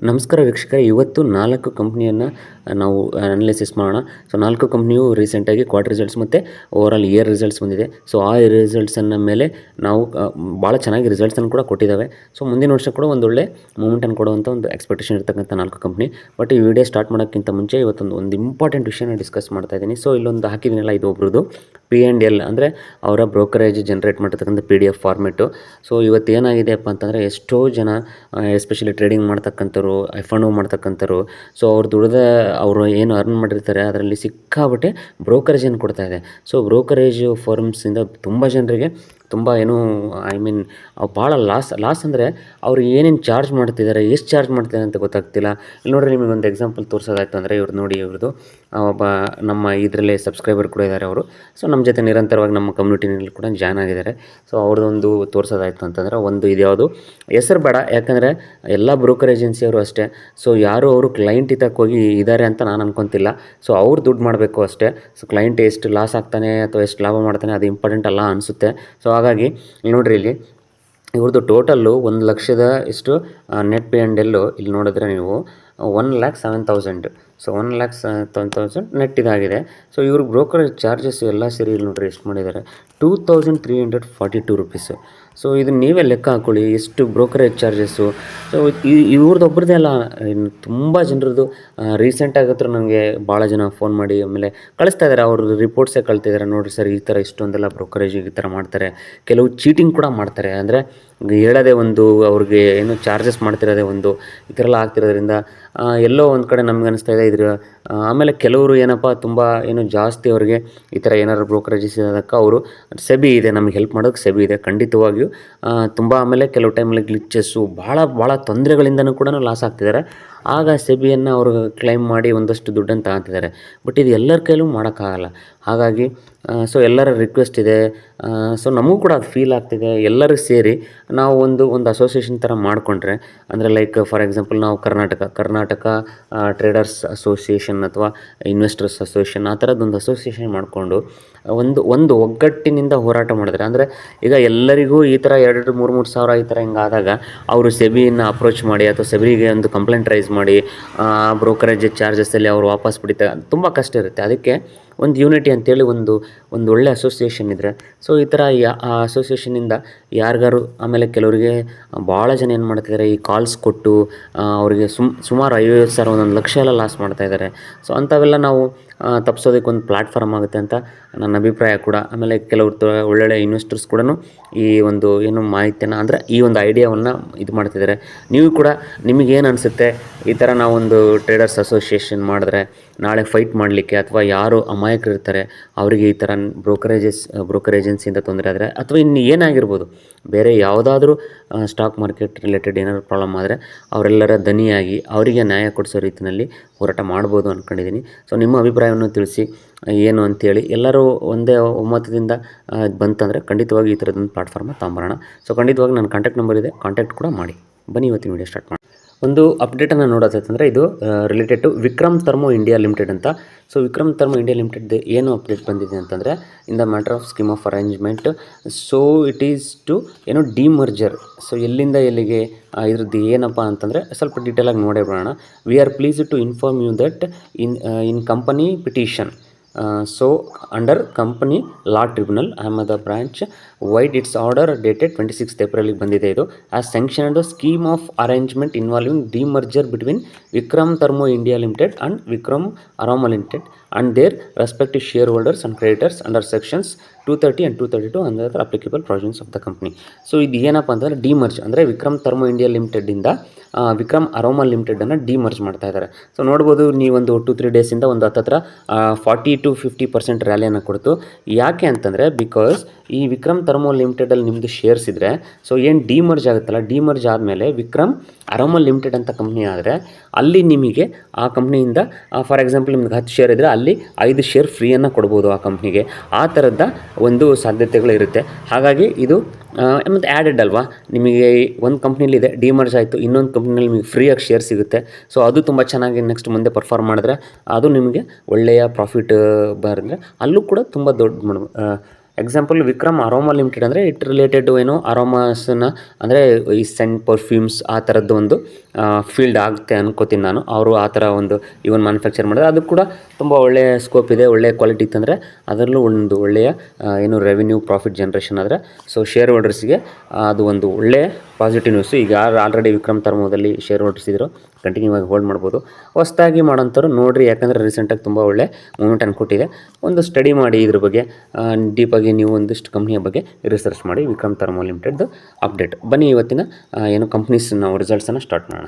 ನಮಸ್ಕಾರ ವೀಕ್ಷಕರೇ, ಇವತ್ತು 4 ಕಂಪ್ನಿಯನ್ನು ನಾವು ಅನಾಲಿಸಿಸ್ ಮಾಡೋಣ. ಸೊ 4 ಕಂಪ್ನಿಯು ರೀಸೆಂಟಾಗಿ ಕ್ವಾರ್ಟರ್ ರಿಸಲ್ಟ್ಸ್ ಮತ್ತು ಓವರಾಲ್ ಇಯರ್ ರಿಸಲ್ಟ್ಸ್ ಬಂದಿದೆ. ಸೊ ಆ ರಿಸಲ್ಟ್ಸನ್ನು ಮೇಲೆ ನಾವು ಭಾಳ ಚೆನ್ನಾಗಿ ರಿಸಲ್ಟ್ಸನ್ನು ಕೂಡ ಕೊಟ್ಟಿದ್ದಾವೆ. ಸೊ ಮುಂದಿನ ವರ್ಷ ಕೂಡ ಒಂದೊಳ್ಳೆ ಮೂಮೆಂಟನ್ನು ಕೊಡುವಂಥ ಒಂದು ಎಕ್ಸ್ಪೆಕ್ಟೇಷನ್ ಇರ್ತಕ್ಕಂಥ 4 ಕಂಪ್ನಿ. ಬಟ್ ಈ ವಿಡಿಯೋ ಸ್ಟಾರ್ಟ್ ಮಾಡೋಕ್ಕಿಂತ ಮುಂಚೆ ಒಂದು ಇಂಪಾರ್ಟೆಂಟ್ ವಿಷಯನ ಡಿಸ್ಕಸ್ ಮಾಡ್ತಾ ಇದ್ದೀನಿ. ಸೊ ಇಲ್ಲೊಂದು ಹಾಕಿದ್ದೀನಲ್ಲ, ಇದು ಒಬ್ರದ್ದು P&L ಅಂದರೆ ಅವರ ಬ್ರೋಕರೇಜ್ ಜನರೇಟ್ ಮಾಡಿರ್ತಕ್ಕಂಥ PDF ಫಾರ್ಮೆಟು. ಸೊ ಇವತ್ತು ಏನಾಗಿದೆಯಪ್ಪ ಅಂತಂದರೆ, ಎಷ್ಟೋ ಜನ ಎಸ್ಪೆಷಲಿ ಟ್ರೇಡಿಂಗ್ ಮಾಡ್ತಕ್ಕಂಥವ್ರು, F&O ಮಾಡ್ತಕ್ಕಂಥವ್ರು, ಸೊ ಅವ್ರು ಅವರು ಏನು ಅರ್ನ್ ಮಾಡಿರ್ತಾರೆ ಅದರಲ್ಲಿ ಸಿಕ್ಕಾಬಿಟ್ಟೆ ಬ್ರೋಕರೇಜನ್ನು ಕೊಡ್ತಾ ಇದೆ. ಸೊ ಬ್ರೋಕರೇಜ್ ಫರ್ಮ್ಸಿಂದ ತುಂಬ ಜನರಿಗೆ ತುಂಬ ಭಾಳ ಲಾಸ್ ಅಂದರೆ ಅವ್ರು ಏನೇನು ಚಾರ್ಜ್ ಮಾಡ್ತಿದ್ದಾರೆ, ಎಷ್ಟು ಚಾರ್ಜ್ ಮಾಡ್ತಿದ್ದಾರೆ ಅಂತ ಗೊತ್ತಾಗ್ತಿಲ್ಲ. ಇಲ್ಲಿ ನೋಡಿರಿ, ನಿಮಗೆ ಒಂದು ಎಕ್ಸಾಂಪಲ್ ತೋರಿಸೋದಾಯ್ತು ಅಂದರೆ, ಇವ್ರು ನೋಡಿ, ಇವ್ರದ್ದು ಒಬ್ಬ ನಮ್ಮ ಇದರಲ್ಲೇ ಸಬ್ಸ್ಕ್ರೈಬರ್ ಕೂಡ ಇದ್ದಾರೆ ಅವರು. ಸೊ ನಮ್ಮ ಜೊತೆ ನಿರಂತರವಾಗಿ ನಮ್ಮ ಕಮ್ಯುನಿಟಿನಲ್ಲಿ ಕೂಡ ಜಾಯ್ನ್ ಆಗಿದ್ದಾರೆ. ಸೊ ಅವ್ರದ್ದೊಂದು ತೋರಿಸೋದಾಯ್ತು ಅಂತಂದರೆ, ಒಂದು ಇದು ಯಾವುದು ಹೆಸರು ಬೇಡ, ಯಾಕಂದರೆ ಎಲ್ಲ ಬ್ರೋಕರ್ ಏಜೆನ್ಸಿಯವರು ಅಷ್ಟೇ. ಸೊ ಯಾರು ಅವರು ಕ್ಲೈಂಟ್ ಹಿತಕ್ಕೆ ಹೋಗಿ ಇದ್ದಾರೆ ಅಂತ ನಾನು ಅನ್ಕೊತಿಲ್ಲ. ಸೊ ಅವ್ರು ದುಡ್ಡು ಮಾಡಬೇಕು ಅಷ್ಟೇ. ಸೊ ಕ್ಲೈಂಟ್ ಎಷ್ಟು ಲಾಸ್ ಆಗ್ತಾನೆ ಅಥವಾ ಎಷ್ಟು ಲಾಭ ಮಾಡ್ತಾನೆ ಅದು ಇಂಪಾರ್ಟೆಂಟ್ ಅಲ್ಲ ಅನಿಸುತ್ತೆ. ಸೊ ಹಾಗಾಗಿ ನೋಡಿರಿ, ಇಲ್ಲಿ ಇವ್ರದ್ದು ಟೋಟಲ್ಲು 1,00,000 ಇಷ್ಟು ನೆಟ್ P&L ಇಲ್ಲಿ ನೋಡಿದ್ರೆ ನೀವು 1,07,000. ಸೊ 1,07,000 ನೆಟ್ ಇದಾಗಿದೆ. ಸೊ ಇವ್ರ ಬ್ರೋಕರೇಜ್ ಚಾರ್ಜಸ್ ಎಲ್ಲ ಸೇರಿ ಇಲ್ಲಿ ನೋಡಿರಿ ಎಷ್ಟು ಮಾಡಿದ್ದಾರೆ, 2,342 ರುಪೀಸು. ಸೊ ಇದನ್ನು ನೀವೇ ಲೆಕ್ಕ ಹಾಕ್ಕೊಳ್ಳಿ, ಎಷ್ಟು ಬ್ರೋಕರೇಜ್ ಚಾರ್ಜಸ್ಸು. ಸೊ ಇವ್ರದ್ದೊಬ್ಬರದೇ ಅಲ್ಲ, ಇನ್ನು ತುಂಬ ಜನರದ್ದು ರೀಸೆಂಟಾಗಿ ಹತ್ರ ನನಗೆ ಭಾಳ ಜನ ಫೋನ್ ಮಾಡಿ ಆಮೇಲೆ ಕಳಿಸ್ತಾ ಇದ್ದಾರೆ, ಅವ್ರದ್ದು ರಿಪೋರ್ಟ್ಸೇ ಕಳ್ತಿದ್ದಾರೆ. ನೋಡಿರಿ ಸರ್, ಈ ಥರ ಇಷ್ಟೊಂದೆಲ್ಲ ಬ್ರೋಕರೇಜ್ ಈ ಥರ ಮಾಡ್ತಾರೆ. ಕೆಲವು ಚೀಟಿಂಗ್ ಕೂಡ ಮಾಡ್ತಾರೆ, ಅಂದರೆ ಹೇಳೋದೇ ಒಂದು, ಅವ್ರಿಗೆ ಏನು ಚಾರ್ಜಸ್ ಮಾಡ್ತಿರೋದೇ ಒಂದು, ಈ ಥರ ಎಲ್ಲ ಆಗ್ತಿರೋದ್ರಿಂದ ಎಲ್ಲೋ ಒಂದು ಕಡೆ ನಮ್ಗೆ ಅನಿಸ್ತಾ ಇದೆ ಇದ್ರ. ಆಮೇಲೆ ಕೆಲವರು ಏನಪ್ಪ ತುಂಬ ಜಾಸ್ತಿ ಅವ್ರಿಗೆ ಈ ಥರ ಏನಾದ್ರು ಬ್ರೋಕರೇಜಸ್ ಇರೋದಕ್ಕೆ ಅವರು ಸೆಬಿ ಇದೆ, ನಮಗೆ ಹೆಲ್ಪ್ ಮಾಡೋಕ್ಕೆ ಸೆಬಿ ಇದೆ ಖಂಡಿತವಾಗಿಯೂ ತುಂಬ. ಆಮೇಲೆ ಕೆಲವು ಟೈಮಲ್ಲಿ ಗ್ಲಿಚಸ್ಸು ಭಾಳ ತೊಂದರೆಗಳಿಂದನೂ ಕೂಡ ಲಾಸ್ ಆಗ್ತಿದ್ದಾರೆ. ಆಗ ಸೆಬಿಯನ್ನು ಅವರು ಕ್ಲೈಮ್ ಮಾಡಿ ಒಂದಷ್ಟು ದುಡ್ಡನ್ನು ತಗೊತಿದ್ದಾರೆ. ಬಟ್ ಇದು ಎಲ್ಲರ ಕೈಲೂ ಮಾಡೋಕ್ಕಾಗಲ್ಲ. ಹಾಗಾಗಿ ಸೊ ಎಲ್ಲರ ರಿಕ್ವೆಸ್ಟ್ ಇದೆ. ಸೊ ನಮಗೂ ಕೂಡ ಅದು ಫೀಲ್ ಆಗ್ತಿದೆ. ಎಲ್ಲರೂ ಸೇರಿ ನಾವು ಒಂದು ಅಸೋಸಿಯೇಷನ್ ಥರ ಮಾಡಿಕೊಂಡ್ರೆ, ಅಂದರೆ ಲೈಕ್ ಫಾರ್ ಎಕ್ಸಾಂಪಲ್ ನಾವು ಕರ್ನಾಟಕ ಟ್ರೇಡರ್ಸ್ ಅಸೋಸಿಯೇಷನ್ ಅಥವಾ ಇನ್ವೆಸ್ಟರ್ಸ್ ಅಸೋಸಿಯೇಷನ್ ಆ ಥರದ್ದೊಂದು ಅಸೋಸಿಯೇಷನ್ ಮಾಡಿಕೊಂಡು ಒಂದು ಒಗ್ಗಟ್ಟಿನಿಂದ ಹೋರಾಟ ಮಾಡಿದ್ರೆ, ಅಂದರೆ ಈಗ ಎಲ್ಲರಿಗೂ ಈ ಥರ 2-3 ಸಾವಿರ ಈ ಥರ ಹಿಂಗಾದಾಗ ಅವರು ಸೆಬಿಯನ್ನು ಅಪ್ರೋಚ್ ಮಾಡಿ ಅಥವಾ ಸೆಬಿಗೆ ಒಂದು ಕಂಪ್ಲೇಂಟ್ ರೈಸ್ ಮಾಡಿ ಬ್ರೋಕರೇಜ್ ಚಾರ್ಜಸ್ಸಲ್ಲಿ ಅವರು ವಾಪಸ್ ಬಿಡ್ತಾರೆ, ತುಂಬ ಕಷ್ಟ ಇರುತ್ತೆ. ಅದಕ್ಕೆ ಒಂದು ಯೂನಿಟಿ ಅಂತೇಳಿ ಒಂದು ಒಳ್ಳೆ ಅಸೋಸಿಯೇಷನ್ ಇದ್ದರೆ, ಸೊ ಈ ಥರ ಆ ಅಸೋಸಿಯೇಷನಿಂದ ಯಾರಿಗಾರು, ಆಮೇಲೆ ಕೆಲವರಿಗೆ ಭಾಳ ಜನ ಏನು ಮಾಡ್ತಿದ್ದಾರೆ, ಈ ಕಾಲ್ಸ್ ಕೊಟ್ಟು ಅವರಿಗೆ ಸುಮಾರು 50,000 1,00,000 ಎಲ್ಲ ಲಾಸ್ ಮಾಡ್ತಾಯಿದ್ದಾರೆ. ಸೊ ಅಂಥವೆಲ್ಲ ನಾವು ತಪ್ಪಿಸೋದಕ್ಕೆ ಒಂದು ಪ್ಲ್ಯಾಟ್ಫಾರ್ಮ್ ಆಗುತ್ತೆ ಅಂತ ನನ್ನ ಅಭಿಪ್ರಾಯ ಕೂಡ. ಆಮೇಲೆ ಕೆಲವ್ರು ಒಳ್ಳೊಳ್ಳೆ ಇನ್ವೆಸ್ಟರ್ಸ್ ಕೂಡ ಈ ಒಂದು ಮಾಹಿತಿಯನ್ನು, ಅಂದರೆ ಈ ಒಂದು ಐಡಿಯಾವನ್ನು ಇದು ಮಾಡ್ತಿದ್ದಾರೆ. ನೀವು ಕೂಡ ನಿಮಗೇನು ಅನಿಸುತ್ತೆ, ಈ ಥರ ನಾವೊಂದು ಟ್ರೇಡರ್ಸ್ ಅಸೋಸಿಯೇಷನ್ ಮಾಡಿದ್ರೆ ನಾಳೆ ಫೈಟ್ ಮಾಡಲಿಕ್ಕೆ, ಅಥವಾ ಯಾರು ಅಮಾಯಕರಿರ್ತಾರೆ ಅವರಿಗೆ ಈ ಥರ ಬ್ರೋಕರ್ ಏಜೆನ್ಸಿಯಿಂದ ತೊಂದರೆ ಆದರೆ, ಅಥವಾ ಇನ್ನು ಏನಾಗಿರ್ಬೋದು, ಬೇರೆ ಯಾವುದಾದ್ರೂ ಸ್ಟಾಕ್ ಮಾರ್ಕೆಟ್ ರಿಲೇಟೆಡ್ ಏನಾದ್ರು ಪ್ರಾಬ್ಲಮ್ ಆದರೆ ಅವರೆಲ್ಲರ ದನಿಯಾಗಿ ಅವರಿಗೆ ನ್ಯಾಯ ಕೊಡಿಸೋ ರೀತಿಯಲ್ಲಿ ಹೋರಾಟ ಮಾಡ್ಬೋದು ಅಂದ್ಕೊಂಡಿದ್ದೀನಿ. ಸೊ ನಿಮ್ಮ ಅಭಿಪ್ರಾಯವನ್ನು ತಿಳಿಸಿ ಏನು ಅಂತೇಳಿ. ಎಲ್ಲರೂ ಒಂದೇ ಒಮ್ಮತದಿಂದ ಬಂತಂದರೆ ಖಂಡಿತವಾಗಿ ಈ ಥರದೊಂದು ಪ್ಲಾಟ್ಫಾರ್ಮ ತೊಗೊಂಬರೋಣ. ಸೊ ಖಂಡಿತವಾಗಿ ನನ್ನ ಕಾಂಟ್ಯಾಕ್ಟ್ ನಂಬರ್ ಇದೆ, ಕಾಂಟ್ಯಾಕ್ಟ್ ಕೂಡ ಮಾಡಿ. ಬನ್ನಿ ಇವತ್ತಿನ ವೀಡಿಯೋ ಸ್ಟಾರ್ಟ್ ಮಾಡಿ. ಒಂದು ಅಪ್ಡೇಟನ್ನು ನೋಡೋದಾಯ್ತಂದರೆ, ಇದು related to Vikram Thermo India Limited ಅಂತ. ಸೊ ವಿಕ್ರಮ್ ಥರ್ಮೋ ಇಂಡಿಯಾ ಲಿಮಿಟೆಡ್ ಏನು ಅಪ್ಡೇಟ್ ಬಂದಿದೆ ಅಂತಂದರೆ, in the matter of scheme of arrangement. So it is to demerger. So ಎಲ್ಲಿಂದ ಎಲ್ಲಿಗೆ ಇದ್ರದ್ದು ಏನಪ್ಪ ಅಂತಂದರೆ ಸ್ವಲ್ಪ ಡೀಟೇಲಾಗಿ ನೋಡೇ ಬಿಡೋಣ. We are please to inform you that in company petition, so under company law tribunal Ahmedabad branch wide its order dated 26th April ಬಂದಿದೆ. ಇದು as sanctioned the scheme of arrangement involving demerger between Vikram Thermo India Limited and Vikram Aroma Limited and their respective shareholders and creditors under sections 230 and 232 and other applicable provisions of the company. So ಇದು ಏನಪ್ಪ ಅಂತಂದರೆ, demerge ಅಂದರೆ Vikram Thermo India ಲಿಮಿಟೆಡಿಂದ Vikram Aroma ಲಿಮಿಟೆಡನ್ನು demerge ಮಾಡ್ತಾ ಇದ್ದಾರೆ. So ನೋಡ್ಬೋದು, ನೀವೊಂದು 2-3 ಡೇಸಿಂದ ಒಂದು ಹತ್ತತ್ರ 40-50% ರ್ಯಾಲಿಯನ್ನು ಕೊಡ್ತು. ಯಾಕೆ ಅಂತಂದರೆ, ಬಿಕಾಸ್ ಈ ವಿಕ್ರಮ್ ಥರ್ಮೋ ಲಿಮಿಟೆಡಲ್ಲಿ ನಿಮ್ಮದು ಶೇರ್ಸ್ ಇದ್ದರೆ, ಸೊ ಏನು ಡಿಮರ್ಜ್ ಆಗುತ್ತಲ್ಲ, ಡಿಮರ್ಜ್ ಆದಮೇಲೆ ವಿಕ್ರಮ್ ಅರೋಮಾ ಲಿಮಿಟೆಡ್ ಅಂತ ಕಂಪ್ನಿ ಆದರೆ ಅಲ್ಲಿ ನಿಮಗೆ ಆ ಕಂಪ್ನಿಯಿಂದ ಫಾರ್ ಎಕ್ಸಾಂಪಲ್ ನಿಮ್ಗೆ 10 ಶೇರ್ ಇದ್ದರೆ ಅಲ್ಲಿ 5 ಶೇರ್ ಫ್ರೀಯನ್ನು ಕೊಡ್ಬೋದು ಆ ಕಂಪ್ನಿಗೆ. ಆ ಥರದ ಒಂದು ಸಾಧ್ಯತೆಗಳು ಇರುತ್ತೆ. ಹಾಗಾಗಿ ಇದು ಮತ್ತು ಆ್ಯಡೆಡ್ ಅಲ್ವಾ, ನಿಮಗೆ ಒಂದು ಕಂಪ್ನಿಲಿದೆ ಡಿಮರ್ಜ್ ಆಯಿತು, ಇನ್ನೊಂದು ಕಂಪ್ನಿಯಲ್ಲಿ ನಿಮಗೆ ಫ್ರೀಯಾಗಿ ಶೇರ್ ಸಿಗುತ್ತೆ. ಸೊ ಅದು ತುಂಬ ಚೆನ್ನಾಗಿ ನೆಕ್ಸ್ಟ್ ಮುಂದೆ ಪರ್ಫಾರ್ಮ್ ಮಾಡಿದ್ರೆ ಅದು ನಿಮಗೆ ಒಳ್ಳೆಯ ಪ್ರಾಫಿಟ್ ಬರೆದ್ರೆ ಅಲ್ಲೂ ಕೂಡ ತುಂಬ ದೊಡ್ಡ ಎಕ್ಸಾಂಪಲ್ ವಿಕ್ರಮ್ ಅರೋಮಾ ಲಿಮಿಟೆಡ್ ಅಂದರೆ ಇಟ್ ರಿಲೇಟೆಡ್ ಏನು ಅರೋಮಾಸನ್ನ ಅಂದರೆ ಈ ಸೆಂಟ್ ಪರ್ಫ್ಯೂಮ್ಸ್ ಆ ಥರದ್ದು ಒಂದು ಫೀಲ್ಡ್ ಆಗುತ್ತೆ ಅನ್ಕೋತೀನಿ ನಾನು. ಅವರು ಆ ಥರ ಒಂದು ಇವನ್ ಮ್ಯಾನುಫ್ಯಾಕ್ಚರ್ ಮಾಡಿದ್ರೆ ಅದು ಕೂಡ ತುಂಬ ಒಳ್ಳೆಯ ಸ್ಕೋಪ್ ಇದೆ, ಒಳ್ಳೆಯ ಕ್ವಾಲಿಟಿ ಇತ್ತಂದರೆ ಅದರಲ್ಲೂ ಒಂದು ಒಳ್ಳೆಯ ಏನು ರೆವಿನ್ಯೂ ಪ್ರಾಫಿಟ್ ಜನ್ರೇಷನ್ ಆದರೆ ಸೊ ಶೇರ್ ಹೋಲ್ಡರ್ಸ್ಗೆ ಅದು ಒಂದು ಒಳ್ಳೆಯ ಪಾಸಿಟಿವ್ ನ್ಯೂಸು. ಈಗ ಯಾರು ಆಲ್ರೆಡಿ ವಿಕ್ರಮ್ ಥರ್ಮೋದಲ್ಲಿ ಶೇರ್ ಹೋಲ್ಡರ್ಸ್ ಇದ್ದರು ಕಂಟಿನ್ಯೂ ಆಗಿ ಹೋಲ್ಡ್ ಮಾಡ್ಬೋದು. ಹೊಸದಾಗಿ ಮಾಡೋಂಥವ್ರು ನೋಡಿರಿ, ಯಾಕಂದರೆ ರೀಸೆಂಟಾಗಿ ತುಂಬ ಒಳ್ಳೆ ಮೂಮೆಂಟ್ ಅನ್ಕೊಟ್ಟಿದೆ. ಒಂದು ಸ್ಟಡಿ ಮಾಡಿ ಇದ್ರ ಬಗ್ಗೆ ಡೀಪಾಗಿ ನೀವು ಒಂದಿಷ್ಟು ಕಂಪ್ನಿಯ ಬಗ್ಗೆ ರಿಸರ್ಚ್ ಮಾಡಿ. ವಿಕ್ರಮ್ ಥರ್ಮೋ ಲಿಮಿಟೆಡ್ದು ಅಪ್ಡೇಟ್. ಬನ್ನಿ ಇವತ್ತಿನ ಏನು ಕಂಪ್ನೀಸ್ ನಾವು ರಿಸಲ್ಟ್ಸನ್ನು ಸ್ಟಾರ್ಟ್ ಮಾಡೋಣ.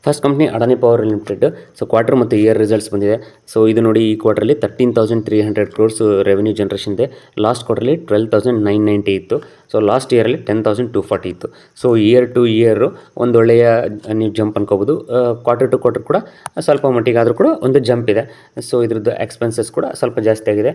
First company Adani Power Limited. So quarter ಮತ್ತು ಇಯರ್ ರಿಸಲ್ಟ್ಸ್ ಬಂದಿದೆ. ಸೊ ಇದು ನೋಡಿ, ಈ ಕ್ವಾರ್ಟರ್ಲಿ 13,300 crores ರೆವೆನ್ಯೂ ಜನರೇಷನ್ ಇದೆ. ಲಾಸ್ಟ್ ಕ್ವಾರ್ಟರ್ಲಿ 12,990 ಇತ್ತು. ಸೊ ಲಾಸ್ಟ್ ಇಯರಲ್ಲಿ 10,240 ಇತ್ತು. ಸೊ ಇಯರ್ ಟು ಇಯರು ಒಂದು ಒಳ್ಳೆಯ ನೀವು ಜಂಪ್ ಅನ್ಕೋಬೋದು. ಕ್ವಾರ್ಟರ್ ಟು ಕ್ವಾರ್ಟರ್ ಕೂಡ ಸ್ವಲ್ಪ ಮಟ್ಟಿಗೆ ಆದರೂ ಕೂಡ ಒಂದು ಜಂಪ್ ಇದೆ. ಸೊ ಇದ್ರದ್ದು ಎಕ್ಸ್ಪೆನ್ಸಸ್ ಕೂಡ ಸ್ವಲ್ಪ ಜಾಸ್ತಿ ಆಗಿದೆ.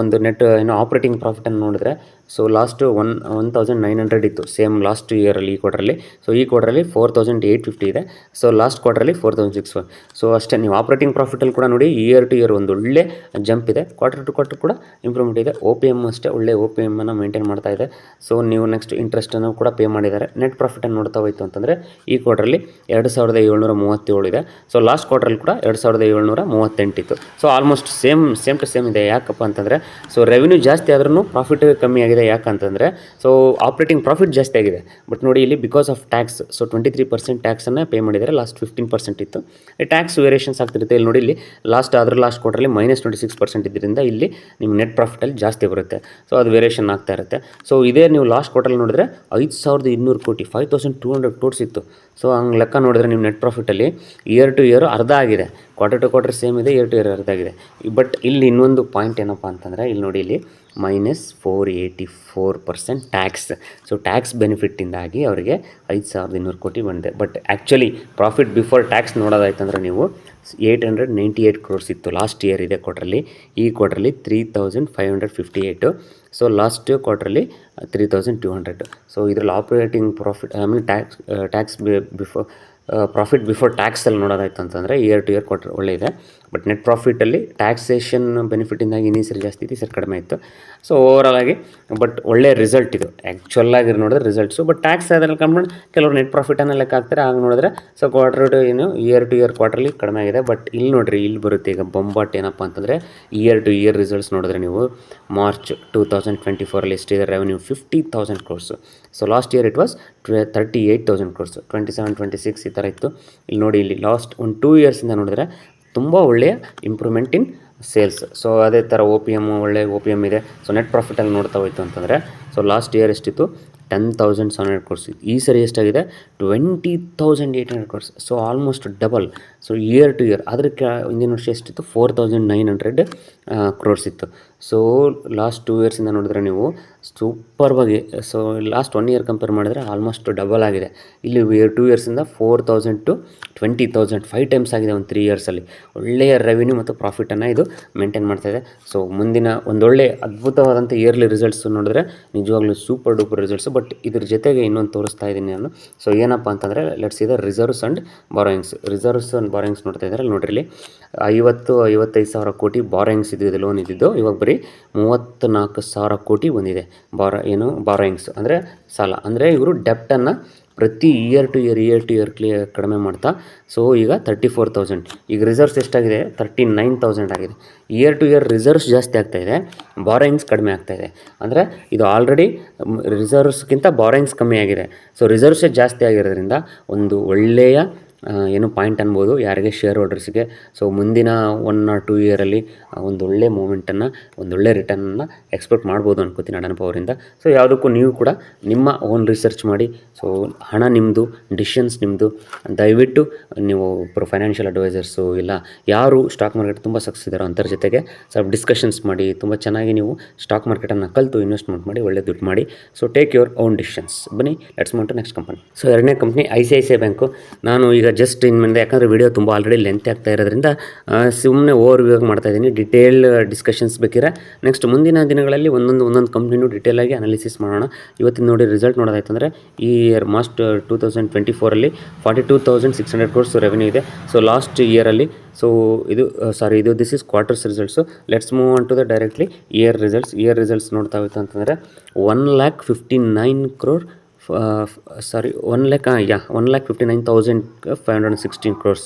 ಒಂದು ನೆಟ್ ಏನು ಆಪ್ರೇಟಿಂಗ್ ಪ್ರಾಫಿಟನ್ನು ನೋಡಿದ್ರೆ ಸೊ ಲಾಸ್ಟು 1,900 ಇತ್ತು ಸೇಮ್ ಲಾಸ್ಟ್ ಇಯರಲ್ಲಿ, ಈ ಕ್ವಾರ್ಟರ್ಲಿ. ಸೊ ಈ ಕ್ವಾರ್ಟರ್ಲಿ 4,850 ಇದೆ. So last quarterly 4,600. ಸೊ ಅಷ್ಟೇ, ನೀವು ಆಪ್ರೇಟಿಂಗ್ ಪ್ರಾಫಿಟಲ್ಲಿ ಕೂಡ ನೋಡಿ ಇಯರ್ ಟು ಇಯರ್ ಒಂದು ಒಳ್ಳೆ ಜಂಪ್ ಇದೆ. ಕ್ವಾರ್ಟರ್ ಟು ಕ್ವಾರ್ಟರ್ ಕೂಡ ಇಂಪ್ರೂವ್ಮೆಂಟ್ ಇದೆ. ಒ ಪಿ ಎಮ್ ಅಷ್ಟೇ ಒಳ್ಳೆ ಒ ಪಿ ಎಮ್ಮನ್ನು ಮೇಂಟೈನ್ ಮಾಡ್ತಾ ಇದೆ. ಸೊ ನೀವು ನೆಕ್ಸ್ಟ್ ಇಂಟ್ರೆಸ್ಟನ್ನು ಕೂಡ ಪೇ ಮಾಡಿದ್ದಾರೆ. ನೆಟ್ ಪ್ರಾಫಿಟನ್ನು ನೋಡ್ತಾ ಹೋಯ್ತು ಅಂತಂದರೆ ಈ ಕ್ವಾರ್ಟರ್ಲಿ 2,737 ಇದೆ. ಸೊ ಲಾಸ್ಟ್ ಕ್ವಾರ್ಟರ್ಲಿ ಕೂಡ 2,738 ಇತ್ತು. So almost same to same ಇದೆ. ಯಾಕಪ್ಪ ಅಂತಂದರೆ ಸೊ ರೆವಿನ್ಯೂ ಜಾಸ್ತಿ ಆದ್ರೂ ಪ್ರಾಫಿಟ್ ಕಮ್ಮಿ ಆಗಿದೆ. ಯಾಕಂತಂದರೆ ಸೊ ಆಪ್ರೇಟಿಂಗ್ ಪ್ರಾಫಿಟ್ ಜಾಸ್ತಿ ಆಗಿದೆ. ಬಟ್ ನೋಡಿ ಇಲ್ಲಿ ಬಿಕಾಸ್ ಆಫ್ ಟ್ಯಾಕ್ಸ್, ಸೊ 23% ಟ್ಯಾಕ್ಸನ್ನು ಪೇ ಮಾಡಿದ್ದಾರೆ. ಲಾಸ್ಟ್ 15% ಇತ್ತು. ಈ ಟ್ಯಾಕ್ಸ್ ವೇರಿಯೇಷನ್ಸ್ ಆಗ್ತಿರುತ್ತೆ. ಇಲ್ಲಿ ನೋಡಿ, ಇಲ್ಲಿ ಲಾಸ್ಟ್ ಕ್ವಾರ್ಟರ್ಲಿ -26% ಇದ್ದರಿಂದ ಇಲ್ಲಿ ನಿಮ್ಮ ನೆಟ್ ಪ್ರಾಫಿಟಲ್ಲಿ ಜಾಸ್ತಿ ಬರುತ್ತೆ. ಸೊ ಅದು ವೇರಿಯೇಷನ್ ಆಗ್ತಾ ಇರುತ್ತೆ. ಸೊ ಇದೇ ನೀವು ಲಾಸ್ಟ್ ಕ್ವಾರ್ಟರ್ಲಿ ನೋಡಿದ್ರೆ 5,200 ಕೋಟಿ 5,200 crores ಇತ್ತು. ಸೊ ಹಂಗೆ ಲೆಕ್ಕ ನೋಡಿದ್ರೆ ನಿಮ್ಮ ನೆಟ್ ಪ್ರಾಫಿಟಲ್ಲಿ ಇಯರ್ ಟು ಇಯರ್ ಅರ್ಧ ಆಗಿದೆ. ಕ್ವಾರ್ಟರ್ ಟು ಕ್ವಾರ್ಟರ್ ಸೇಮ್ ಇದೆ, ಇಯರ್ ಟು ಇಯರ್ ಅರ್ಧ ಆಗಿದೆ. ಬಟ್ ಇಲ್ಲಿ ಇನ್ನೊಂದು ಪಾಯಿಂಟ್ ಏನಪ್ಪ ಅಂತಂದರೆ ಇಲ್ಲಿ ನೋಡಿ, ಇಲ್ಲಿ -484% ಟ್ಯಾಕ್ಸ್. ಸೊ ಟ್ಯಾಕ್ಸ್ ಬೆನಿಫಿಟ್ಟಿಂದಾಗಿ ಅವರಿಗೆ 5,200 ಕೋಟಿ ಬಂದಿದೆ. But actually profit before tax ನೋಡೋದಾಯ್ತಂದ್ರೆ ನೀವು 898 crores ಇತ್ತು ಲಾಸ್ಟ್ ಇಯರ್ ಇದೆ ಕ್ವಾರ್ಟರ್ಲಿ. ಈ quarterly 3,558. So last quarterly 3,200. So ಇದರಲ್ಲಿ ಆಪ್ರೇಟಿಂಗ್ ಪ್ರಾಫಿಟ್ ಆಮೇಲೆ ಟ್ಯಾಕ್ಸ್ ಪ್ರಾಫಿಟ್ ಬಿಫೋರ್ ಟ್ಯಾಕ್ಸಲ್ಲಿ ನೋಡೋದಾಯ್ತು ಅಂತಂದರೆ ಇಯರ್ ಟು ಇಯರ್ ಕ್ವಾರ್ಟರ್ ಒಳ್ಳೆ ಇದೆ. ಬಟ್ ನೆಟ್ ಪ್ರಾಫಿಟಲ್ಲಿ ಟ್ಯಾಕ್ಸೇಷನ್ ಬೆನಿಫಿಟ್ಟಿಂದಾಗಿ ಈ ಸರಿ ಜಾಸ್ತಿ ಇತ್ತು, ಈ ಸರಿ ಕಡಿಮೆ ಇತ್ತು. ಸೊ ಓವರಾಲ್ ಆಗಿ ಬಟ್ ಒಳ್ಳೆ ರಿಸಲ್ಟ್ ಇದು ಆ್ಯಕ್ಚುಲಾಗಿ ನೋಡಿದ್ರೆ ರಿಸಲ್ಟ್ಸು. ಬಟ್ ಟ್ಯಾಕ್ಸ್ ಅದರಲ್ಲಿ ಕಂಡು ಕೆಲವರು ನೆಟ್ ಪ್ರಾಫಿಟನ್ನು ಲೆಕ್ಕ ಹಾಕ್ತಾರೆ. ಆಗ ನೋಡಿದ್ರೆ ಸೊ ಕ್ವಾರ್ಟರ್ ಟು ಏನು ಇಯರ್ ಟು ಇಯರ್ ಕ್ವಾರ್ಟರ್ಲಿ ಕಡಿಮೆ ಆಗಿದೆ. ಬಟ್ ಇಲ್ಲಿ ನೋಡಿರಿ, ಇಲ್ಲಿ ಬರುತ್ತೆ ಈಗ ಬೊಂಬಾಟ್ ಏನಪ್ಪ ಅಂತಂದರೆ ಇಯರ್ ಟು ಇಯರ್ ರಿಸಲ್ಟ್ಸ್ ನೋಡಿದ್ರೆ ನೀವು ಮಾರ್ಚ್ 2024 ಎಷ್ಟಿದೆ revenue 50,000 crores. So last year it was 38,000 crores. 27-26 ಈ ಥರ ಇತ್ತು. ಇಲ್ಲಿ ನೋಡಿ, ಇಲ್ಲಿ ಲಾಸ್ಟ್ ಒಂದು 2 yearsಯಿಂದ ನೋಡಿದ್ರೆ ತುಂಬ ಒಳ್ಳೆಯ ಇಂಪ್ರೂವ್ಮೆಂಟ್ ಇನ್ ಸೇಲ್ಸ್. ಸೊ ಅದೇ ಥರ ಒ ಪಿ ಎಮ್ ಒಳ್ಳೆ ಒ ಪಿ ಎಮ್ ಇದೆ. ಸೊ ನೆಟ್ ಪ್ರಾಫಿಟಲ್ಲಿ ನೋಡ್ತಾ ಹೋಯ್ತು ಅಂತಂದರೆ ಸೊ ಲಾಸ್ಟ್ ಇಯರ್ ಎಷ್ಟಿತ್ತು 10,700 crores. ಈ ಸರಿ ಎಷ್ಟಾಗಿದೆ 20,800 crores. So almost double. So year to year ಅದಕ್ಕೆ ಹಿಂದಿನ ವರ್ಷ ಎಷ್ಟಿತ್ತು 4,900 crores ಇತ್ತು. ಸೊ ಲಾಸ್ಟ್ 2 yearsಯಿಂದ ನೋಡಿದ್ರೆ ನೀವು ಸೂಪರ್ವಾಗಿ, ಸೊ ಲಾಸ್ಟ್ 1 year ಕಂಪೇರ್ ಮಾಡಿದ್ರೆ ಆಲ್ಮೋಸ್ಟ್ ಡಬಲ್ ಆಗಿದೆ. ಇಲ್ಲಿ 2 yearsಯಿಂದ 4,000 to 20,000 5 times ಆಗಿದೆ ಒಂದು 3 yearsಲ್ಲಿ. ಒಳ್ಳೆಯ ರೆವಿನ್ಯೂ ಮತ್ತು ಪ್ರಾಫಿಟನ್ನು ಇದು ಮೇಂಟೈನ್ ಮಾಡ್ತಾಯಿದೆ. ಸೊ ಮುಂದಿನ ಒಂದೊಳ್ಳೆ ಅದ್ಭುತವಾದಂಥ ಇಯರ್ಲಿ ರಿಸಲ್ಟ್ಸ್ ನೋಡಿದ್ರೆ ನಿಜವಾಗ್ಲೂ ಸೂಪರ್ ಡೂಪರ್ ರಿಸಲ್ಟ್ಸು. ಬಟ್ ಇದ್ರ ಜೊತೆಗೆ ಇನ್ನೊಂದು ತೋರಿಸ್ತಾ ಇದ್ದೀನಿ ನಾನು. ಸೊ ಏನಪ್ಪ ಅಂತಂದರೆ let's see the reserves and borrowings. Reserves and borrowings ನೋಡ್ತಾ ಇದ್ದಾರೆ ನೋಡ್ರಿ, ಇಲ್ಲಿ 55,000 ಕೋಟಿ ಬಾರೋಯಿಂಗ್ಸ್ ಇದ್ದಿದ್ದು, ಲೋನ್ ಇದ್ದಿದ್ದು. ಇವಾಗ ಬರೀ 34,000 ಕೋಟಿ ಬಂದಿದೆ ಬಾರೋಯಿಂಗ್ಸ್ ಅಂದರೆ ಸಾಲ. ಅಂದರೆ ಇವರು ಡೆಪ್ಟನ್ನು ಪ್ರತಿ ಇಯರ್ ಟು ಇಯರ್ ಕಡಿಮೆ ಮಾಡ್ತಾ ಸೊ ಈಗ 34,000. ಈಗ ರಿಸರ್ವ್ಸ್ ಎಷ್ಟಾಗಿದೆ 39,000 ಆಗಿದೆ. ಇಯರ್ ಟು ಇಯರ್ ರಿಸರ್ವ್ಸ್ ಜಾಸ್ತಿ ಆಗ್ತಾಯಿದೆ, ಬಾರೋಯಿಂಗ್ಸ್ ಕಡಿಮೆ ಆಗ್ತಾಯಿದೆ. ಅಂದರೆ ಇದು ಆಲ್ರೆಡಿ ರಿಸರ್ವ್ಸ್ಗಿಂತ ಬಾರೋಯಿಂಗ್ಸ್ ಕಮ್ಮಿ ಆಗಿದೆ. ಸೊ ರಿಸರ್ವ್ಸೇ ಜಾಸ್ತಿ ಆಗಿರೋದ್ರಿಂದ ಒಂದು ಒಳ್ಳೆಯ ಏನು ಪಾಯಿಂಟ್ ಅನ್ಬೋದು ಯಾರಿಗೆ ಶೇರ್ ಹೋಲ್ಡರ್ಸ್ಗೆ. ಸೊ ಮುಂದಿನ 1 or 2 yeaರಲ್ಲಿ ಒಂದೊಳ್ಳೆ ಮೂಮೆಂಟನ್ನು ಒಂದೊಳ್ಳೆ ರಿಟರ್ನನ್ನು ಎಕ್ಸ್ಪೆಕ್ಟ್ ಮಾಡ್ಬೋದು ಅನ್ಕೋತೀನಿ ಅಡಾನಿ ಪವರಿಂದ. ಸೊ ಯಾವುದಕ್ಕೂ ನೀವು ಕೂಡ ನಿಮ್ಮ ಓನ್ ರಿಸರ್ಚ್ ಮಾಡಿ. ಸೊ ಹಣ ನಿಮ್ಮದು, ಡಿಸಿಷನ್ಸ್ ನಿಮ್ಮದು. ದಯವಿಟ್ಟು ನೀವು ಒಬ್ಬರು ಫೈನಾನ್ಷಿಯಲ್ ಅಡ್ವೈಸರ್ಸು ಇಲ್ಲ ಯಾರು ಸ್ಟಾಕ್ ಮಾರ್ಕೆಟ್ ತುಂಬ ಸಕ್ಸಸ್ ಇದ್ದಾರೋ ಅಂಥರ ಜೊತೆಗೆ ಸ್ವಲ್ಪ ಡಿಸ್ಕಷನ್ಸ್ ಮಾಡಿ ತುಂಬ ಚೆನ್ನಾಗಿ ನೀವು ಸ್ಟಾಕ್ ಮಾರ್ಕೆಟನ್ನು ಕಲಿತು ಇನ್ವೆಸ್ಟ್ಮೆಂಟ್ ಮಾಡಿ ಒಳ್ಳೆ ದುಡ್ಡು ಮಾಡಿ. So take your own decisions. ಬನ್ನಿ let's move to next company. So ಎರಡನೇ ಕಂಪ್ನಿ ICICI ಬ್ಯಾಂಕು. ನಾನು ಈಗ ಜಸ್ಟ್ ಇನ್ಮೇಲೆ ಯಾಕಂದರೆ ವಿಡಿಯೋ ತುಂಬ ಆಲ್ರೆಡಿ ಲೆಂತ್ ಆಗ್ತಾ ಇರೋದ್ರಿಂದ ಸುಮ್ಮನೆ ಓವರ್ ವ್ಯೂ ಮಾಡ್ತಾಯಿದ್ದೀನಿ. ಡಿಟೇಲ್ ಡಿಸ್ಕಷನ್ಸ್ ಬೇಕಿದ್ರೆ ನೆಕ್ಸ್ಟ್ ಮುಂದಿನ ದಿನಗಳಲ್ಲಿ ಒಂದೊಂದು ಕಂಪ್ನಿನೂ ಡಿಟೇಲಾಗಿ ಅನಾಲಿಸಿಸ್ ಮಾಡೋಣ. ಇವತ್ತಿನ ನೋಡಿ ರಿಸಲ್ಟ್ ನೋಡೋದಾಯ್ತಂದರೆ ಈ ಇಯರ್ ಮಾರ್ಚ್ 2024 42,600 crores ರೆವೆನ್ಯೂ ಇದೆ. ಸೊ ಲಾಸ್ಟ್ ಇಯರಲ್ಲಿ ಇದು this is quarters results. Let's move on to the directly year results ನೋಡ್ತಾ ಹೋಯ್ತು ಅಂತಂದರೆ 1,59 crore 1,59,516 crores.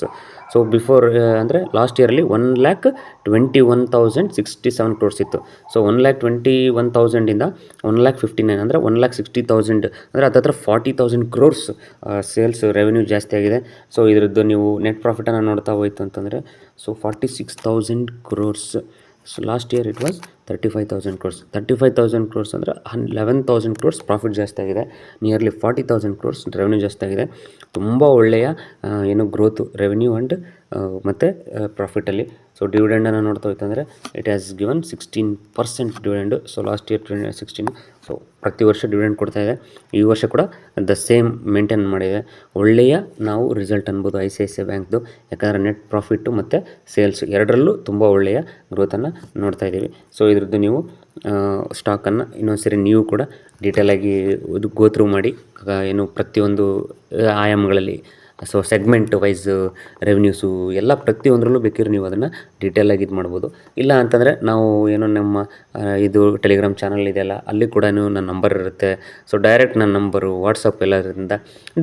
ಸೊ ಬಿಫೋರ್ ಅಂದರೆ ಲಾಸ್ಟ್ ಇಯರಲ್ಲಿ 1,21,067 crores ಇತ್ತು. ಸೊ 1,21,000ಇಂದ 1,59,000 ಅಂದರೆ 1,60,000 ಅಂದರೆ ಹತ್ತತ್ರ 40,000 crores ಸೇಲ್ಸ್ ರೆವೆನ್ಯೂ ಜಾಸ್ತಿ ಆಗಿದೆ. ಸೊ ಇದರದ್ದು ನೀವು ನೆಟ್ ಪ್ರಾಫಿಟನ್ನು ನೋಡ್ತಾ ಹೋಯ್ತು ಅಂತಂದರೆ 46,000 crores. So last year it was 35,000 crores. 35,000 crores ಅಂದರೆ 11,000 crores ಪ್ರಾಫಿಟ್ ಜಾಸ್ತಿ ಆಗಿದೆ. ನಿಯರ್ಲಿ 40,000 crores ರೆವೆನ್ಯೂ ಜಾಸ್ತಿ ಆಗಿದೆ. ತುಂಬ ಒಳ್ಳೆಯ ಗ್ರೋತು ರೆವೆನ್ಯೂ ಆ್ಯಂಡ್ ಮತ್ತು ಪ್ರಾಫಿಟಲ್ಲಿ. ಸೊ ಡಿವಿಡೆಂಡನ್ನು ನೋಡ್ತಾ ಹೋಯ್ತು ಅಂದರೆ it has given 16% dividend. So last year 16. So ಪ್ರತಿ ವರ್ಷ ಡಿವಿಡೆಂಡ್ ಕೊಡ್ತಾ ಇದೆ. ಈ ವರ್ಷ ಕೂಡ ದ ಸೇಮ್ ಮೇಂಟೈನ್ ಮಾಡಿದೆ. ಒಳ್ಳೆಯ ನಾವು ರಿಸಲ್ಟ್ ಅನ್ಬೋದು ICICI ಬ್ಯಾಂಕ್ದು. ಯಾಕಂದರೆ ನೆಟ್ ಪ್ರಾಫಿಟ್ಟು ಮತ್ತು ಸೇಲ್ಸ್ ಎರಡರಲ್ಲೂ ತುಂಬ ಒಳ್ಳೆಯ ಗ್ರೋತನ್ನು ನೋಡ್ತಾ ಇದ್ದೀವಿ. ಸೊ ಇದ್ರದ್ದು ನೀವು ಸ್ಟಾಕನ್ನು ಇನ್ನೊಂದು ಸರಿ ನೀವು ಕೂಡ ಡೀಟೇಲಾಗಿ ಗೋತ್ರೂ ಮಾಡಿ ಪ್ರತಿಯೊಂದು ಆಯಾಮಗಳಲ್ಲಿ. ಸೊ ಸೆಗ್ಮೆಂಟ್ ವೈಸ್ ರೆವೆನ್ಯೂಸು ಎಲ್ಲ ಪ್ರತಿಯೊಂದರಲ್ಲೂ ಬೇಕಿದ್ರೆ ನೀವು ಅದನ್ನು ಡೀಟೇಲಾಗಿ ಇದು ಮಾಡ್ಬೋದು. ಇಲ್ಲ ಅಂತಂದರೆ ನಾವು ನಮ್ಮ ಇದು ಟೆಲಿಗ್ರಾಮ್ ಚಾನಲ್ ಇದೆಯಲ್ಲ, ಅಲ್ಲಿ ಕೂಡ ನನ್ನ ನಂಬರ್ ಇರುತ್ತೆ. ಸೊ ಡೈರೆಕ್ಟ್ ನನ್ನ ನಂಬರು ವಾಟ್ಸಪ್ ಎಲ್ಲರಿಂದ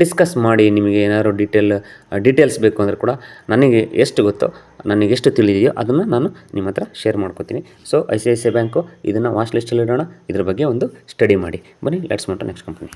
ಡಿಸ್ಕಸ್ ಮಾಡಿ. ನಿಮಗೆ ಏನಾದ್ರು ಡೀಟೇಲ್ಸ್ ಬೇಕು ಅಂದರೆ ಕೂಡ ನನಗೆ ಎಷ್ಟು ಗೊತ್ತೋ, ನನಗೆ ಎಷ್ಟು ತಿಳಿದೆಯೋ ಅದನ್ನು ನಾನು ನಿಮ್ಮ ಹತ್ರ ಶೇರ್ ಮಾಡ್ಕೋತೀನಿ. ಸೊ ICICI ಬ್ಯಾಂಕು ಇದನ್ನು ವಾಚ್ ಲಿಸ್ಟಲ್ಲಿ ಇಡೋಣ. ಇದ್ರ ಬಗ್ಗೆ ಒಂದು ಸ್ಟಡಿ ಮಾಡಿ. ಬನ್ನಿ ಲೆಟ್ಸ್ ಮಾಡು ನೆಕ್ಸ್ಟ್ ಕಂಪ್ನಿ.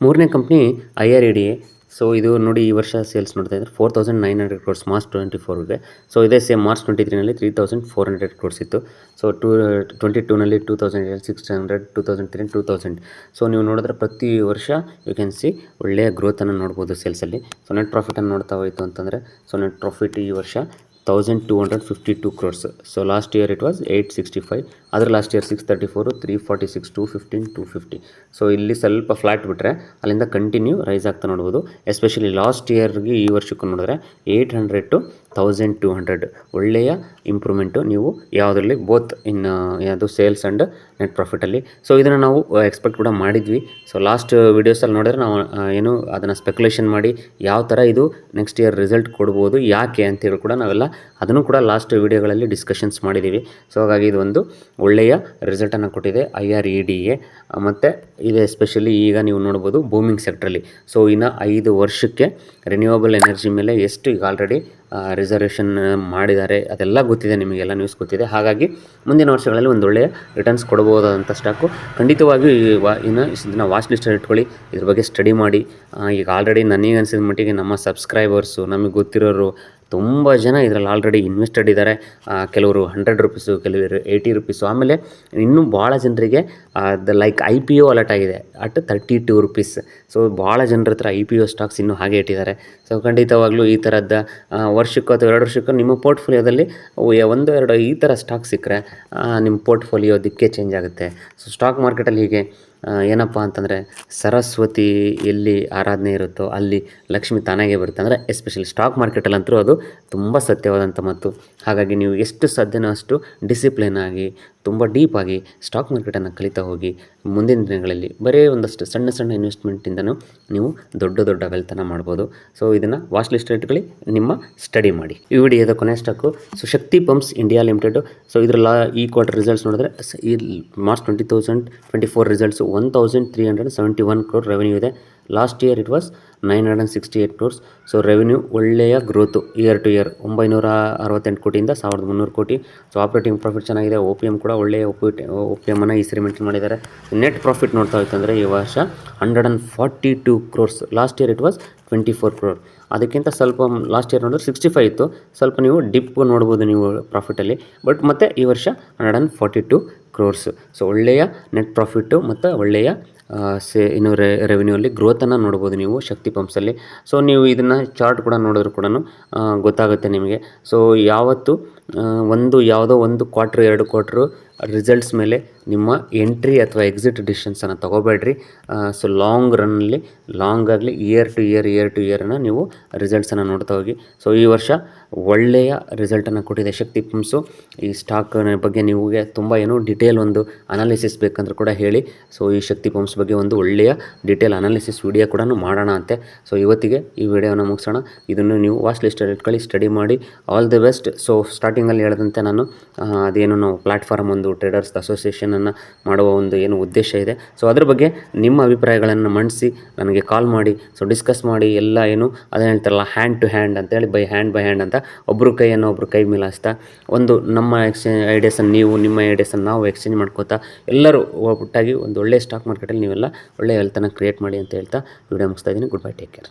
ಮೂರನೇ ಕಂಪ್ನಿ IRADA. ಸೊ ಇದು ನೋಡಿ ಈ ವರ್ಷ ಸೇಲ್ಸ್ ನೋಡ್ತಾ ಇದ್ದಾರೆ 4,900 crores ಮಾರ್ಚ್ 2024ಗೆ. ಸೊ ಇದೇ ಸೇಮ್ ಮಾರ್ಚ್ 2023ನಲ್ಲಿ 3,400 crores ಇತ್ತು. ಸೊ 2022ನಲ್ಲಿ 2,600, 2003 2,000. ಸೊ ನೀವು ನೋಡಿದ್ರೆ ಪ್ರತಿ ವರ್ಷ ಯು ಕ್ಯಾನ್ ಸಿ ಒಳ್ಳೆಯ ಗ್ರೋತನ್ನು ನೋಡ್ಬೋದು ಸೇಲ್ಸಲ್ಲಿ. ಸೊ ನೆಟ್ ಪ್ರಾಫಿಟನ್ನು ನೋಡ್ತಾ ಹೋಯಿತು ಅಂತಂದರೆ ಸೊ ನೆಟ್ ಪ್ರಾಫಿಟ್ ಈ ವರ್ಷ 1,252 crores. So last year it was 865. ಅದರ ಲಾಸ್ಟ್ ಇಯರ್ 634, 346, 215, 250. ಸೊ ಇಲ್ಲಿ ಸ್ವಲ್ಪ ಫ್ಲಾಟ್ ಬಿಟ್ಟರೆ ಅಲ್ಲಿಂದ ಕಂಟಿನ್ಯೂ ರೈಸ್ ಆಗ್ತಾ ನೋಡ್ಬೋದು. ಎಸ್ಪೆಷಲಿ ಲಾಸ್ಟ್ ಇಯರ್ಗೆ ಈ ವರ್ಷಕ್ಕೂ ನೋಡಿದ್ರೆ 800 to 1,200 ಒಳ್ಳೆಯ ಇಂಪ್ರೂವ್ಮೆಂಟು ನೀವು ಯಾವುದರಲ್ಲಿ ಬೋತ್ ಯಾವುದು ಸೇಲ್ಸ್ ಆ್ಯಂಡ್ ನೆಟ್ ಪ್ರಾಫಿಟಲ್ಲಿ. ಸೊ ಇದನ್ನು ನಾವು ಎಕ್ಸ್ಪೆಕ್ಟ್ ಕೂಡ ಮಾಡಿದ್ವಿ. ಸೊ ಲಾಸ್ಟ್ ವೀಡಿಯೋಸಲ್ಲಿ ನೋಡಿದ್ರೆ ನಾವು ಅದನ್ನು ಸ್ಪೆಕ್ಯುಲೇಷನ್ ಮಾಡಿ ಯಾವ ಥರ ಇದು ನೆಕ್ಸ್ಟ್ ಇಯರ್ ರಿಸಲ್ಟ್ ಕೊಡ್ಬೋದು, ಯಾಕೆ ಅಂತೇಳಿ ಕೂಡ ನಾವೆಲ್ಲ ಅದನ್ನು ಕೂಡ ಲಾಸ್ಟ್ ವೀಡಿಯೋಗಳಲ್ಲಿ ಡಿಸ್ಕಷನ್ಸ್ ಮಾಡಿದ್ದೀವಿ. ಸೊ ಹಾಗಾಗಿ ಇದು ಒಂದು ಒಳ್ಳೆಯ ರಿಸಲ್ಟನ್ನು ಕೊಟ್ಟಿದೆ IRADA. ಮತ್ತು ಇದು ಎಸ್ಪೆಷಲಿ ಈಗ ನೀವು ನೋಡ್ಬೋದು ಬೂಮಿಂಗ್ ಸೆಕ್ಟ್ರಲ್ಲಿ. ಸೊ ಇನ್ನು 5 ವರ್ಷಕ್ಕೆ ರಿನ್ಯೂವಬಲ್ ಎನರ್ಜಿ ಮೇಲೆ ಎಷ್ಟು ಈಗ ಆಲ್ರೆಡಿ ರಿಸರ್ವೇಷನ್ ಮಾಡಿದ್ದಾರೆ ಅದೆಲ್ಲ ಗೊತ್ತಿದೆ, ನಿಮಗೆಲ್ಲ ನ್ಯೂಸ್ ಗೊತ್ತಿದೆ. ಹಾಗಾಗಿ ಮುಂದಿನ ವರ್ಷಗಳಲ್ಲಿ ಒಂದು ಒಳ್ಳೆಯ ರಿಟರ್ನ್ಸ್ ಕೊಡ್ಬೋದಾದಂಥ ಸ್ಟಾಕು. ಖಂಡಿತವಾಗಿಯೂ ಇದನ್ನು ವಾಚ್ ಲಿಸ್ಟಲ್ಲಿ ಇಟ್ಕೊಳ್ಳಿ, ಇದ್ರ ಬಗ್ಗೆ ಸ್ಟಡಿ ಮಾಡಿ. ಈಗ ಆಲ್ರೆಡಿ ನನಗೆ ಅನಿಸಿದ ಮಟ್ಟಿಗೆ ನಮ್ಮ ಸಬ್ಸ್ಕ್ರೈಬರ್ಸು, ನಮಗೆ ಗೊತ್ತಿರೋರು ತುಂಬ ಜನ ಇದರಲ್ಲಿ ಆಲ್ರೆಡಿ ಇನ್ವೆಸ್ಟೆಡ್ ಇದ್ದಾರೆ. ಕೆಲವರು 100 rupees, ಕೆಲವರು 80 rupees. ಆಮೇಲೆ ಇನ್ನೂ ಭಾಳ ಜನರಿಗೆ ಲೈಕ್ IPO ಅಲರ್ಟ್ ಆಗಿದೆ ಅಟ್ 32 rupees. ಸೊ ಭಾಳ ಜನರ ಹತ್ರ IPO ಸ್ಟಾಕ್ಸ್ ಇನ್ನೂ ಹಾಗೆ ಇಟ್ಟಿದ್ದಾರೆ. ಸೊ ಖಂಡಿತವಾಗ್ಲೂ ಈ ಥರದ್ದು ವರ್ಷಕ್ಕೋ ಅಥವಾ 2 ವರ್ಷಕ್ಕೋ ನಿಮ್ಮ ಪೋರ್ಟ್ಫೋಲಿಯೋದಲ್ಲಿ 1-2 ಈ ಥರ ಸ್ಟಾಕ್ ಸಿಕ್ಕರೆ ನಿಮ್ಮ ಪೋರ್ಟ್ಫೋಲಿಯೋ ದಿಕ್ಕೇ ಚೇಂಜ್ ಆಗುತ್ತೆ. ಸೊ ಸ್ಟಾಕ್ ಮಾರ್ಕೆಟಲ್ಲಿ ಹೀಗೆ ಏನಪ್ಪ ಅಂತಂದರೆ ಸರಸ್ವತಿ ಎಲ್ಲಿ ಆರಾಧನೆ ಇರುತ್ತೋ ಅಲ್ಲಿ ಲಕ್ಷ್ಮಿ ತಾನಾಗೆ ಬರುತ್ತೆ. ಅಂದರೆ ಎಸ್ಪೆಷಲಿ ಸ್ಟಾಕ್ ಮಾರ್ಕೆಟಲ್ಲಂತೂ ಅದು ತುಂಬ ಸತ್ಯವಾದಂಥ ಮಾತು. ಹಾಗಾಗಿ ನೀವು ಎಷ್ಟು ಸಾಧ್ಯನೋ ಅಷ್ಟು ಡಿಸಿಪ್ಲಿನ್ ಆಗಿ ತುಂಬ ಡೀಪಾಗಿ ಸ್ಟಾಕ್ ಮಾರ್ಕೆಟನ್ನು ಕಲಿತಾ ಹೋಗಿ ಮುಂದಿನ ದಿನಗಳಲ್ಲಿ ಬರೀ ಒಂದಷ್ಟು ಸಣ್ಣ ಸಣ್ಣ ಇನ್ವೆಸ್ಟ್ಮೆಂಟಿಂದನೂ ನೀವು ದೊಡ್ಡ ವೆಲ್ತನ್ನು ಮಾಡ್ಬೋದು. ಸೊ ಇದನ್ನು ವಾಚ್ ಲಿಸ್ಟ್ ಇಟ್ಕೊಳ್ಳಿ, ನಿಮ್ಮ ಸ್ಟಡಿ ಮಾಡಿ. ಈ ವಿಡಿಯೋದ ಕೊನೆ ಸ್ಟಾಕು ಸೊ ಶಕ್ತಿ ಪಂಪ್ಸ್ ಇಂಡಿಯಾ ಲಿಮಿಟೆಡು. ಸೊ ಇದರಲ್ಲಿ ಈ ಕ್ವಾರ್ಟರ್ ರಿಸಲ್ಟ್ಸ್ ನೋಡಿದ್ರೆ ಈ ಮಾರ್ಚ್ 2024 ರಿಸಲ್ಟ್ಸು 1,371 crore ರೆವೆನ್ಯೂ ಇದೆ. Last year it was 968 crores. So revenue ಒಳ್ಳೆಯ ಗ್ರೋತು ಇಯರ್ ಟು ಇಯರ್ 968 ಕೋಟಿಯಿಂದ 1,300 ಕೋಟಿ. ಸೊ ಆಪ್ರೇಟಿಂಗ್ ಪ್ರಾಫಿಟ್ ಚೆನ್ನಾಗಿದೆ. OPM ಕೂಡ ಒಳ್ಳೆಯ OPMನ್ನು ಈ ಸರಿ ಮೇಂಟೈನ್ ಮಾಡಿದ್ದಾರೆ. ನೆಟ್ ಪ್ರಾಫಿಟ್ ನೋಡ್ತಾ ಹೋಯ್ತಂದರೆ ಈ ವರ್ಷ 142 crores. Last year it was 24 crore. ಅದಕ್ಕಿಂತ ಸ್ವಲ್ಪ ಲಾಸ್ಟ್ ಇಯರ್ ನೋಡಿದ್ರೆ 65 ಇತ್ತು. ಸ್ವಲ್ಪ ನೀವು ಡಿಪ್ ನೋಡ್ಬೋದು ನೀವು ಪ್ರಾಫಿಟಲ್ಲಿ. ಬಟ್ ಮತ್ತು ಈ ವರ್ಷ 142 crores. ಸೊ ಒಳ್ಳೆಯ ನೆಟ್ ಪ್ರಾಫಿಟ್ಟು ಮತ್ತು ಒಳ್ಳೆಯ ರೆವೆನ್ಯೂಲ್ಲಿ ಗ್ರೋತನ್ನು ನೋಡ್ಬೋದು ನೀವು ಶಕ್ತಿ ಪಂಪ್ಸಲ್ಲಿ. ಸೊ ನೀವು ಇದನ್ನು ಚಾರ್ಟ್ ಕೂಡ ನೋಡಿದ್ರು ಕೂಡ ಗೊತ್ತಾಗುತ್ತೆ ನಿಮಗೆ. ಸೊ ಯಾವತ್ತು ಯಾವುದೋ ಒಂದು ಕ್ವಾರ್ಟ್ರು 2 ಕ್ವಾರ್ಟ್ರು ರಿಸಲ್ಟ್ಸ್ ಮೇಲೆ ನಿಮ್ಮ ಎಂಟ್ರಿ ಅಥವಾ ಎಕ್ಸಿಟ್ ಡಿಸಿಷನ್ಸನ್ನು ತೊಗೋಬೇಡ್ರಿ. ಸೊ ಲಾಂಗ್ ರನ್ನಲ್ಲಿ ಲಾಂಗ್ ಆಗಲಿ ಇಯರ್ ಟು ಇಯರನ್ನು ನೀವು ರಿಸಲ್ಟ್ಸನ್ನು ನೋಡ್ತಾ ಹೋಗಿ. ಸೊ ಈ ವರ್ಷ ಒಳ್ಳೆಯ ರಿಸಲ್ಟನ್ನು ಕೊಟ್ಟಿದೆ ಶಕ್ತಿ ಪಂಪ್ಸು. ಈ ಸ್ಟಾಕ್ನ ಬಗ್ಗೆ ನಿಮಗೆ ತುಂಬ ಡಿಟೇಲ್ ಒಂದು ಅನಾಲಿಸಿಸ್ ಬೇಕಂದ್ರೂ ಕೂಡ ಹೇಳಿ. ಸೊ ಈ ಶಕ್ತಿ ಪಂಪ್ಸ್ ಬಗ್ಗೆ ಒಂದು ಒಳ್ಳೆಯ ಡಿಟೇಲ್ ಅನಾಲಿಸಿಸ್ ವಿಡಿಯೋ ಕೂಡ ಮಾಡೋಣ ಅಂತೆ. ಸೊ ಇವತ್ತಿಗೆ ಈ ವಿಡಿಯೋನ ಮುಗಿಸೋಣ. ಇದನ್ನು ನೀವು ವಾಚ್ ಲಿಸ್ಟಲ್ಲಿ ಇಟ್ಕೊಳ್ಳಿ, ಸ್ಟಡಿ ಮಾಡಿ. All the best. ಸೊ ಸ್ಟಾರ್ಟಿಂಗಲ್ಲಿ ಹೇಳಿದಂತೆ ನಾನು ಅದೇನು ನಾವು ಪ್ಲ್ಯಾಟ್ಫಾರ್ಮ್ ಒಂದು ಟ್ರೇಡರ್ಸ್ ಅಸೋಸಿಯೇಷನನ್ನು ಮಾಡುವ ಒಂದು ಉದ್ದೇಶ ಇದೆ. ಸೊ ಅದ್ರ ಬಗ್ಗೆ ನಿಮ್ಮ ಅಭಿಪ್ರಾಯಗಳನ್ನು ಮಂಡಿಸಿ ನನಗೆ ಕಾಲ್ ಮಾಡಿ. ಸೊ ಡಿಸ್ಕಸ್ ಮಾಡಿ ಎಲ್ಲ ಅದೇ ಹೇಳ್ತಾರಲ್ಲ ಹ್ಯಾಂಡ್ ಟು ಹ್ಯಾಂಡ್ ಅಂತೇಳಿ, ಬೈ ಹ್ಯಾಂಡ್ ಅಂತ ಒಬ್ಬರು ಕೈಯನ್ನು ಒಬ್ಬರು ಕೈ ಮಿಲಾಯಿಸ್ತಾ ಒಂದು ನಮ್ಮ ಐಡಿಯಾಸನ್ನು ನೀವು, ನಿಮ್ಮ ಐಡಿಯಾಸನ್ನು ನಾವು ಎಕ್ಸ್ಚೇಂಜ್ ಮಾಡ್ಕೋತಾ ಎಲ್ಲರೂ ಒಟ್ಟಾಗಿ ಒಂದು ಒಳ್ಳೆಯ ಸ್ಟಾಕ್ ಮಾರ್ಕೆಟಲ್ಲಿ ನೀವೆಲ್ಲ ಒಳ್ಳೆಯ ವೆಲ್ತನ್ನು ಕ್ರಿಯೇಟ್ ಮಾಡಿ ಅಂತ ಹೇಳ್ತಾ ವಿಡಿಯೋ ಮುಗಿಸ್ತಾ ಇದ್ದೀನಿ. Good bye, take care.